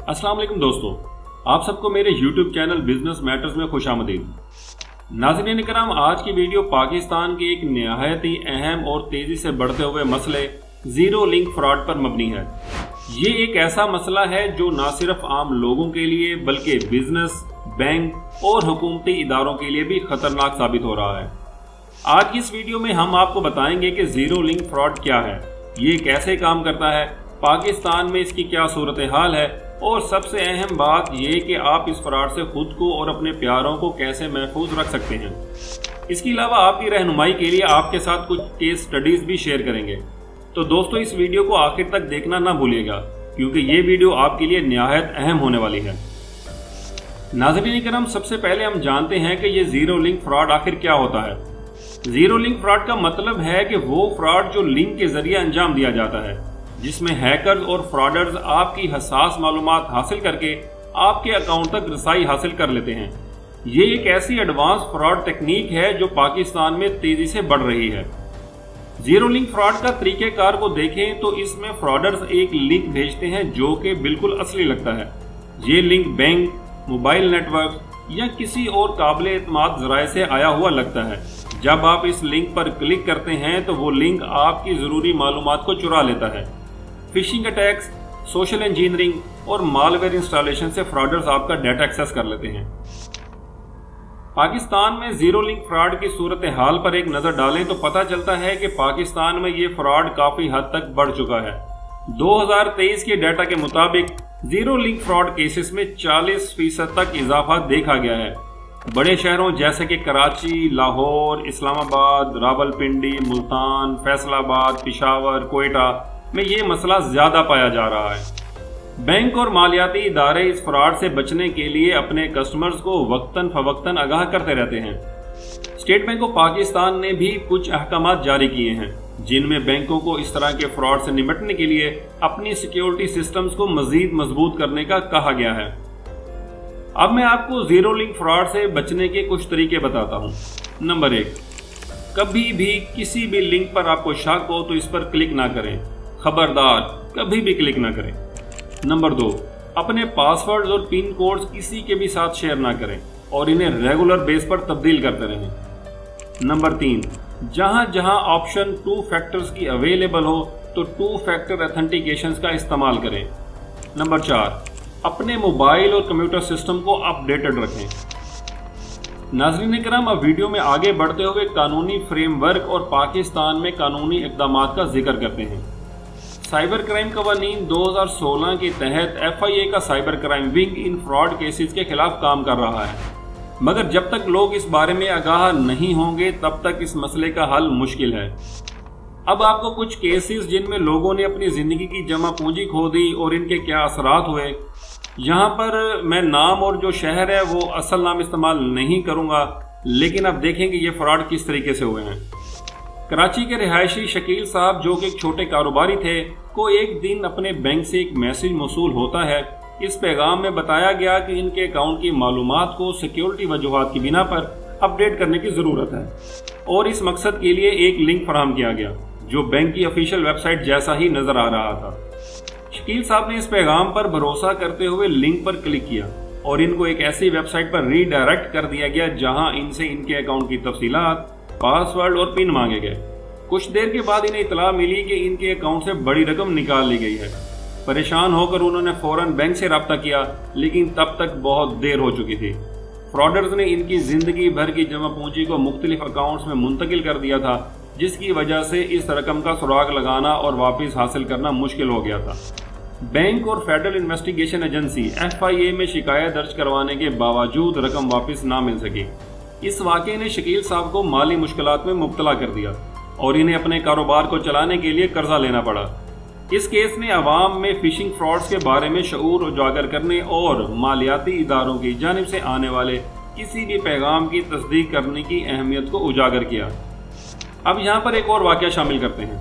अस्सलाम वालेकुम दोस्तों, आप सबको मेरे YouTube चैनल बिजनेस मैटर्स में खुशामदीद। नाज़रीन करम, आज की वीडियो पाकिस्तान के एक निहायत ही अहम और तेजी से बढ़ते हुए मसले जीरो लिंक फ्रॉड पर मबनी है। ये एक ऐसा मसला है जो न सिर्फ आम लोगों के लिए बल्कि बिजनेस, बैंक और हुकूमती इदारों के लिए भी खतरनाक साबित हो रहा है। आज की इस वीडियो में हम आपको बताएंगे कि जीरो लिंक फ्रॉड क्या है, ये कैसे काम करता है, पाकिस्तान में इसकी क्या सूरत हाल है और सबसे अहम बात यह कि आप इस फ्रॉड से खुद को और अपने प्यारों को कैसे महफूज रख सकते हैं। इसके अलावा आपकी रहनुमाई के लिए आपके साथ कुछ केस स्टडीज भी शेयर करेंगे। तो दोस्तों, इस वीडियो को आखिर तक देखना ना भूलिएगा क्योंकि ये वीडियो आपके लिए निहायत अहम होने वाली है। नाज़रीन करम, सबसे पहले हम जानते हैं कि ये जीरो लिंक फ्रॉड आखिर क्या होता है। जीरो लिंक फ्रॉड का मतलब है कि वो फ्रॉड जो लिंक के जरिए अंजाम दिया जाता है, जिसमें हैकर्स और फ्रॉडर्स आपकी हसास मालूमात हासिल करके आपके अकाउंट तक रसाई हासिल कर लेते हैं। ये एक ऐसी एडवांस फ्रॉड टेक्निक है जो पाकिस्तान में तेजी से बढ़ रही है। जीरो लिंक फ्रॉड का तरीकेकार को देखें तो इसमें फ्रॉडर्स एक लिंक भेजते हैं जो कि बिल्कुल असली लगता है। ये लिंक बैंक, मोबाइल नेटवर्क या किसी और काबिल एतमाद जराए से आया हुआ लगता है। जब आप इस लिंक पर क्लिक करते हैं तो वो लिंक आपकी जरूरी मालूमात को चुरा लेता है। फिशिंग अटैक्स, सोशल इंजीनियरिंग और मालवेयर इंस्टॉलेशन से फ्रॉडर्स आपका डाटा एक्सेस कर लेते हैं। पाकिस्तान में जीरो लिंक फ्रॉड की सूरत हाल पर एक नजर डालें तो पता चलता है कि पाकिस्तान में ये फ्रॉड काफी हद तक बढ़ चुका है। 2023 के डाटा के मुताबिक जीरो लिंक फ्रॉड केसेस में 40% तक इजाफा देखा गया है। बड़े शहरों जैसे कि कराची, लाहौर, इस्लामाबाद, रावलपिंडी, मुल्तान, फैसलाबाद, पेशावर, कोयटा में ये मसला ज्यादा पाया जा रहा है। बैंक और मालियाती इदारे इस फ्रॉड से बचने के लिए अपने कस्टमर्स को वक्तन फवक्तन आगाह करते रहते हैं। स्टेट बैंक ऑफ पाकिस्तान ने भी कुछ अहकामात जारी किए हैं जिनमें बैंकों को इस तरह के फ्रॉड से निपटने के लिए अपनी सिक्योरिटी सिस्टम्स को मजीद मजबूत करने का कहा गया है। अब मैं आपको जीरो लिंक फ्रॉड से बचने के कुछ तरीके बताता हूँ। नंबर 1, कभी भी किसी भी लिंक पर आपको शक हो तो इस पर क्लिक ना करें। खबरदार, कभी भी क्लिक ना करें। नंबर 2, अपने पासवर्ड्स और पिन कोड्स किसी के भी साथ शेयर ना करें और इन्हें रेगुलर बेस पर तब्दील करते रहें। नंबर 3, जहां जहां ऑप्शन 2 फैक्टर्स की अवेलेबल हो तो 2 फैक्टर ऑथेंटिकेशन का इस्तेमाल करें। नंबर 4, अपने मोबाइल और कंप्यूटर सिस्टम को अपडेटेड रखें। नाज़रीन करम, अब वीडियो में आगे बढ़ते हुए कानूनी फ्रेमवर्क और पाकिस्तान में कानूनी इक़दामात का जिक्र करते हैं। साइबर क्राइम कवानीन 2016 के तहत FIA का साइबर क्राइम विंग इन फ्रॉड केसेस के खिलाफ काम कर रहा है, मगर जब तक लोग इस बारे में आगाह नहीं होंगे तब तक इस मसले का हल मुश्किल है। अब आपको कुछ केसेस जिनमें लोगों ने अपनी जिंदगी की जमा पूंजी खो दी और इनके क्या असरात हुए, यहाँ पर मैं नाम और जो शहर है वो असल नाम इस्तेमाल नहीं करूंगा, लेकिन अब देखेंगे ये फ्रॉड किस तरीके से हुए हैं। कराची के रिहायशी शकील साहब, जो कि एक छोटे कारोबारी थे, को एक दिन अपने बैंक से एक मैसेज मौसूल होता है। इस पैगाम में बताया गया कि इनके अकाउंट की मालूमात को सिक्योरिटी वजूहात की बिना पर अपडेट करने की जरूरत है और इस मकसद के लिए एक लिंक फराहम किया गया जो बैंक की ऑफिशियल वेबसाइट जैसा ही नजर आ रहा था। शकील साहब ने इस पैगाम पर भरोसा करते हुए लिंक पर क्लिक किया और इनको एक ऐसी वेबसाइट पर रीडायरेक्ट कर दिया गया जहां इनसे इनके अकाउंट की तफसीलात, पासवर्ड और पिन मांगे गए। कुछ देर के बाद इन्हें इतला मिली कि इनके अकाउंट से बड़ी रकम निकाल ली गई है। परेशान होकर उन्होंने फौरन बैंक से राब्ता किया, लेकिन तब तक बहुत देर हो चुकी थी। फ्रॉडर्स ने इनकी जिंदगी भर की जमा पूंजी को मुख्तलिफ अकाउंट्स में मुंतकिल कर दिया था, जिसकी वजह से इस रकम का सुराग लगाना और वापस हासिल करना मुश्किल हो गया था। बैंक और फेडरल इन्वेस्टिगेशन एजेंसी FIA में शिकायत दर्ज करवाने के बावजूद रकम वापस ना मिल सकी। इस वाकये ने शकील साहब को माली मुश्किलात में मुब्तला कर दिया और इन्हें अपने कारोबार को चलाने के लिए कर्जा लेना पड़ा। इस केस ने अवाम में फिशिंग फ्रॉड्स के बारे में शऊर उजागर करने और मालियाती इदारों की जानिब से आने वाले किसी भी पैगाम की तस्दीक करने की अहमियत को उजागर किया। अब यहाँ पर एक और वाकया शामिल करते हैं।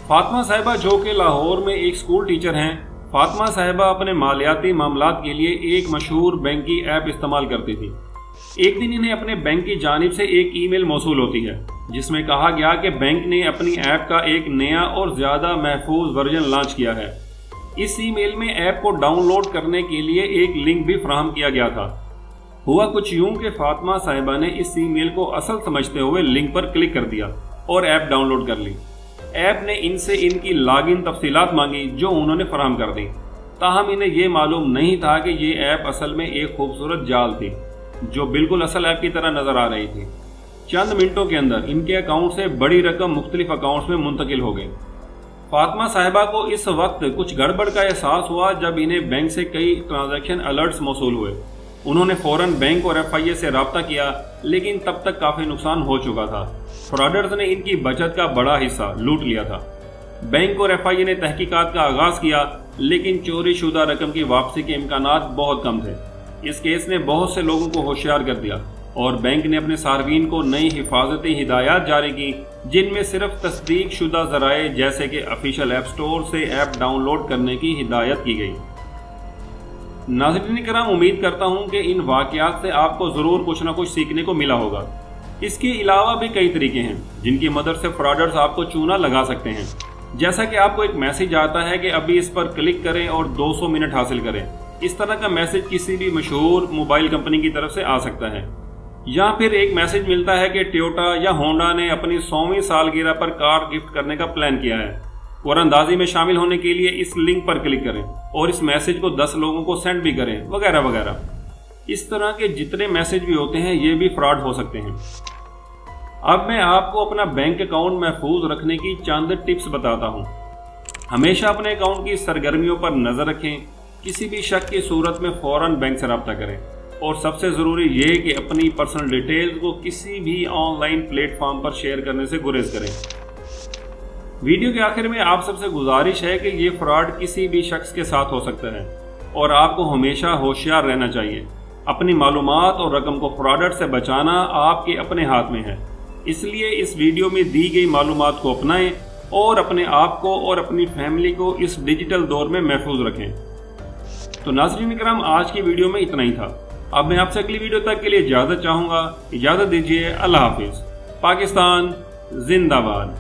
फातिमा साहिबा, जो कि लाहौर में एक स्कूल टीचर हैं, फातिमा साहिबा अपने मालियाती मामलात के लिए एक मशहूर बैंक की ऐप इस्तेमाल करती थी। एक दिन इन्हें अपने बैंक की जानिब से एक ईमेल मौसूल होती है जिसमें कहा गया कि बैंक ने अपनी ऐप का एक नया और ज्यादा महफूज वर्जन लॉन्च किया है। इस ईमेल में ऐप को डाउनलोड करने के लिए एक लिंक भी फराहम किया गया था। हुआ कुछ यूं कि फातिमा साहिबा ने इस ईमेल को असल समझते हुए लिंक पर क्लिक कर दिया और ऐप डाउनलोड कर ली। ऐप ने इनसे इनकी लॉगिन तफसीलात मांगी जो उन्होंने फराहम कर दी। ताहम इन्हें यह मालूम नहीं था कि ये ऐप असल में एक खूबसूरत जाल थी जो बिल्कुल असल ऐप की तरह नजर आ रही थी। चंद मिनटों के अंदर इनके अकाउंट से बड़ी रकम मुख्तलिफ अकाउंट्स में मुंतकिल हो गई। फातिमा साहिबा को इस वक्त कुछ गड़बड़ का एहसास हुआ जब इन्हें बैंक से कई ट्रांजैक्शन अलर्ट्स मौसूल हुए। उन्होंने फौरन बैंक और FIA से राब्ता किया, लेकिन तब तक काफी नुकसान हो चुका था। फ्रॉडर्स ने इनकी बचत का बड़ा हिस्सा लूट लिया था। बैंक और FIA ने तहकीकात का आगाज किया, लेकिन चोरी शुदा रकम की वापसी के इम्कानात बहुत कम थे। इस केस ने बहुत से लोगों को होशियार कर दिया और बैंक ने अपने सार्फिन को नई हिफाजती हिदायत जारी की, जिनमें सिर्फ तस्दीक शुदा जराए जैसे कि ऑफिशियल ऐप स्टोर से ऐप डाउनलोड करने की हिदायत की गई। नाज़रीन किराम, उम्मीद करता हूं कि इन वाकयात से आपको जरूर कुछ ना कुछ सीखने को मिला होगा। इसके अलावा भी कई तरीके हैं जिनकी मदद से फ्रॉडर्स आपको चूना लगा सकते हैं। जैसा कि आपको एक मैसेज आता है कि अभी इस पर क्लिक करें और 200 मिनट हासिल करें। इस तरह का मैसेज किसी भी मशहूर मोबाइल कंपनी की तरफ से आ सकता है। या फिर एक मैसेज मिलता है कि टोयोटा या होंडा ने अपनी 100वीं सालगिरह पर कार गिफ्ट करने का प्लान किया है और अंदाजी में शामिल होने के लिए इस लिंक पर क्लिक करें और इस मैसेज को 10 लोगों को सेंड भी करें, वगैरह वगैरह। इस तरह के जितने मैसेज भी होते हैं ये भी फ्रॉड हो सकते हैं। अब मैं आपको अपना बैंक अकाउंट महफूज रखने की चंद टिप्स बताता हूं। हमेशा अपने अकाउंट की सरगर्मियों पर नजर रखें। किसी भी शक की सूरत में फौरन बैंक से राब्ता करें और सबसे जरूरी ये कि अपनी पर्सनल डिटेल्स को किसी भी ऑनलाइन प्लेटफॉर्म पर शेयर करने से गुरेज करें। वीडियो के आखिर में आप सबसे गुजारिश है कि ये फ्रॉड किसी भी शख्स के साथ हो सकता है और आपको हमेशा होशियार रहना चाहिए। अपनी मालूमात और रकम को फ्रॉडर से बचाना आपके अपने हाथ में है, इसलिए इस वीडियो में दी गई मालूमात को अपनाएं और अपने आप को और अपनी फैमिली को इस डिजिटल दौर में महफूज रखें। तो नाज़रीन किराम, आज की वीडियो में इतना ही था। अब मैं आपसे अगली वीडियो तक के लिए इजाजत चाहूंगा। इजाजत दीजिए। अल्लाह हाफिज। पाकिस्तान जिंदाबाद।